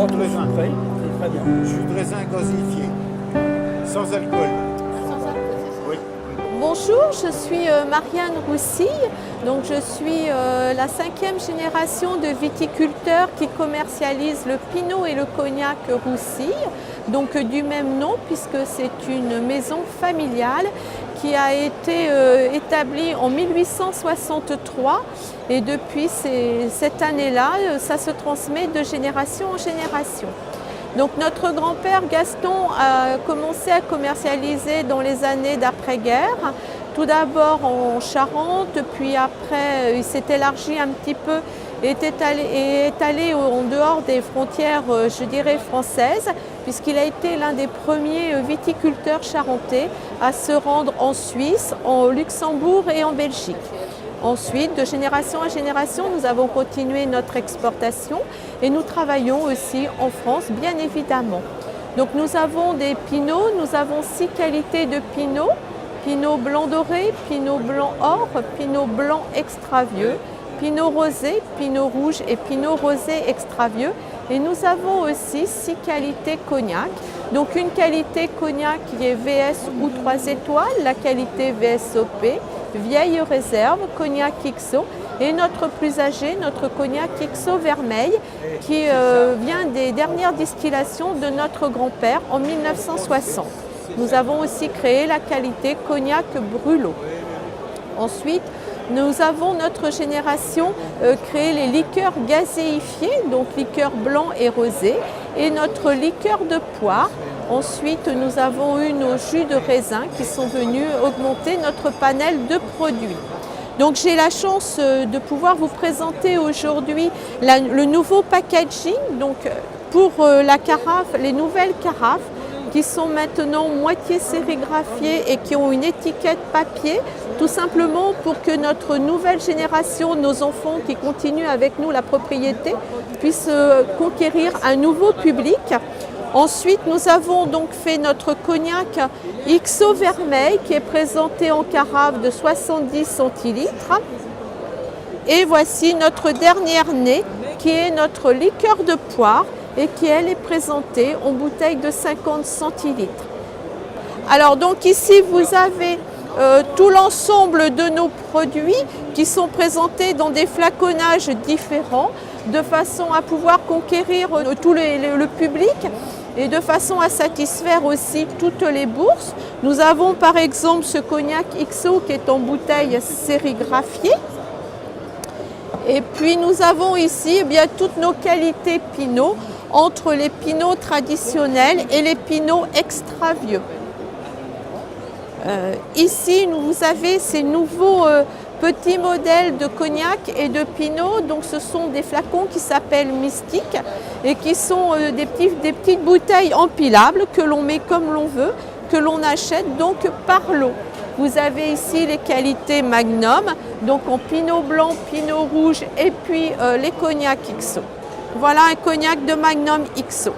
jus de raisin. C'est très bien. Jus de raisin gasifié, sans alcool. Oui. Bonjour, je suis Marianne Roussille. Donc je suis la 5e génération de viticulteurs qui commercialisent le pinot et le cognac Roussille, donc du même nom puisque c'est une maison familiale qui a été établie en 1863 et depuis cette année-là, ça se transmet de génération en génération. Donc notre grand-père Gaston a commencé à commercialiser dans les années d'après-guerre, tout d'abord en Charente, puis après il s'est élargi un petit peu et est allé en dehors des frontières, je dirais, françaises, puisqu'il a été l'un des premiers viticulteurs charentais à se rendre en Suisse, en Luxembourg et en Belgique. Ensuite, de génération en génération, nous avons continué notre exportation et nous travaillons aussi en France, bien évidemment. Donc nous avons des pinots, nous avons 6 qualités de pinot: pinot blanc doré, pinot blanc or, pinot blanc extra vieux, pinot rosé, pinot rouge et pinot rosé extra vieux. Et nous avons aussi 6 qualités cognac. Donc une qualité cognac qui est VS ou 3 étoiles, la qualité VSOP, vieille réserve, cognac XO, et notre plus âgé, notre cognac XO vermeil, qui vient des dernières distillations de notre grand-père en 1960. Nous avons aussi créé la qualité cognac brûlot. Ensuite, nous avons notre génération créé les liqueurs gazéifiées, donc liqueurs blanc et rosé, et notre liqueur de poire. Ensuite, nous avons eu nos jus de raisin qui sont venus augmenter notre panel de produits. Donc j'ai la chance de pouvoir vous présenter aujourd'hui le nouveau packaging donc, pour la carafe, les nouvelles carafes qui sont maintenant moitié sérigraphiées et qui ont une étiquette papier, tout simplement pour que notre nouvelle génération, nos enfants qui continuent avec nous la propriété, puissent conquérir un nouveau public. Ensuite, nous avons donc fait notre cognac XO vermeil qui est présenté en carafe de 70 centilitres. Et voici notre dernière née qui est notre liqueur de poire et qui elle est présentée en bouteille de 50 centilitres. Alors donc ici vous avez tout l'ensemble de nos produits qui sont présentés dans des flaconnages différents de façon à pouvoir conquérir tout le public et de façon à satisfaire aussi toutes les bourses. Nous avons par exemple ce cognac XO qui est en bouteille sérigraphiée. Et puis nous avons ici eh bien, toutes nos qualités pinot entre les pinots traditionnels et les pinots extra vieux. Ici vous avez ces nouveaux petits modèles de cognac et de pinot. Donc ce sont des flacons qui s'appellent Mystique et qui sont des petites bouteilles empilables que l'on met comme l'on veut, que l'on achète donc par lot. Vous avez ici les qualités Magnum, donc en pinot blanc, pinot rouge et puis les cognacs XO. Voilà un cognac de Magnum XO.